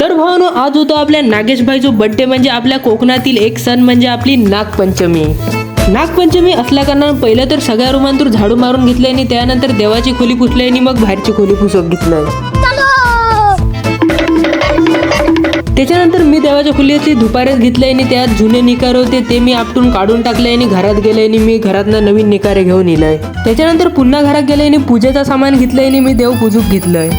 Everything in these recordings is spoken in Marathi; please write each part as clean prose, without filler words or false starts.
तर भावानो, आज होतो आपल्या नागेशभाईचा बर्थडे, म्हणजे आपल्या कोकणातील एक सण म्हणजे आपली नागपंचमी. नागपंचमी असल्या कारणानं पहिलं तर सगळ्या रूमांतून झाडू मारून घेतले आणि त्यानंतर देवाची खोली पुसली आणि मग बाहेरची खोली पुसत घेतलं. त्याच्यानंतर मी देवाच्या खोलीची धुपारेच घेतले आणि त्यात जुने निकारे होते ते मी आपटून काढून टाकले आणि घरात गेले आणि मी घरातनं नवीन निकारे घेऊन येलय. त्याच्यानंतर पुन्हा घरात गेले आणि पूजेचा सामान घेतलंय आणि मी देव पूजूक घेतलंय.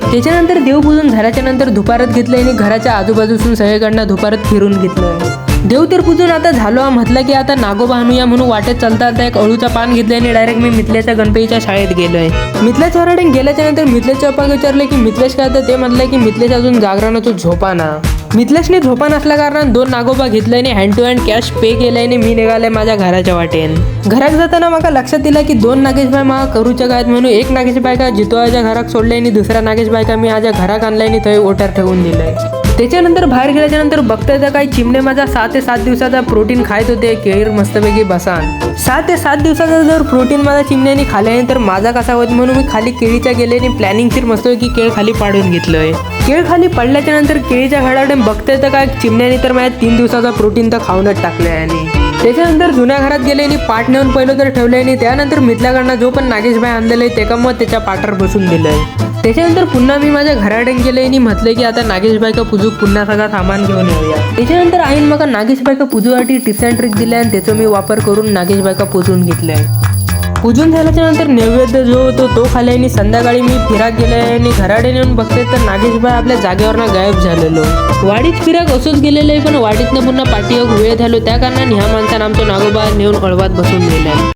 त्याच्यानंतर देव पूजून झाल्याच्या नंतर धुपारत घेतलंय आणि घराच्या आजूबाजूसून सगळीकडनं धुपारत फिरून घेतलंय. देव तर पूजून आता झालो, म्हटलं की आता नागोबा आणूया म्हणून वाटेत चालता एक अळूचा पान घेतलं आणि डायरेक्ट मी मिथल्याच्या गणपतीच्या शाळेत गेलोय. मिथल्याच्या वराडे गेल्याच्या नंतर मिथल्याच्या पप्पा विचारले की मिथलेश काय, तर ते म्हटलं की मिथलेश अजून जागरणाचा झोपा ना. मिथलेशने झोपा नसल्या कारणानं 2 नागोबा घेतले आणि हँड टू हँड कॅश पे केले आणि मी निघाले माझ्या घराच्या वाटेन. घरात जाताना मला लक्षात दिलं की 2 नागेशबाई मला करूच्या गायत म्हणून एक नागेश बायका जितोच्या घरात सोडले आणि दुसऱ्या नागेश बायका मी माझ्या घरात आणलाय आणि थंय ओट्यात ठेवून दिलंय. त्याच्यानंतर बाहेर गेल्याच्या नंतर बघताय तर काही चिमणे माझा 6 ते 7 दिवसाचा प्रोटीन खायत होते केळीर मस्तपैकी बसान. 6 ते 7 दिवसाचा जर प्रोटीन माझ्या चिमण्याने खाल्ल्याने तर माझा कसा होत म्हणून मी खाली केळीच्या गेले आणि प्लॅनिंगशीर मस्तपैकी केळ खाली पाडून घेतलंय. केळ खाली पडल्याच्या नंतर केळीच्या घडाडे बघताय तर काय चिमण्याने तर माझ्या 3 दिवसाचा प्रोटीन तर खाऊनच टाकलंय. आणि त्याच्यानंतर जुन्या घरात गेले आणि पाठ नेऊन पहिलं तर ठेवलंय आणि त्यानंतर मिथल्याकडनं जो पण नागेशबाई आणलेलं आहे ते मग त्याच्या पाठावर बसून दिलंय. त्याच्यानंतर पुन्हा मी माझ्या घराकडे गेले आणि म्हटलं की आता नागेशबाईका पूजू पुन्हा सगळा सामान घेऊन येऊया. त्याच्यानंतर आईन मला नागेशबाईका पूजूसाठी टिप्स अँड ट्रिक दिल्या आणि त्याचा मी वापर करून नागेशबाईका पूजून घेतलाय. पूजून झाल्याच्या नंतर नैवेद्य जो होतो तो खाल्ला आणि संध्याकाळी मी फिराक गेले आणि घराडे नेऊन बघते तर नागेशबाई आपल्या जागेवरनं गायब झालेलो. वाडीत फिराक असंच गेलेलं आहे, पण वाडीतनं पुन्हा पाठी वेळ झालो त्या कारणाने ह्या माणसानं आमचं नागोबा नेऊन अळवात बसून गेलाय.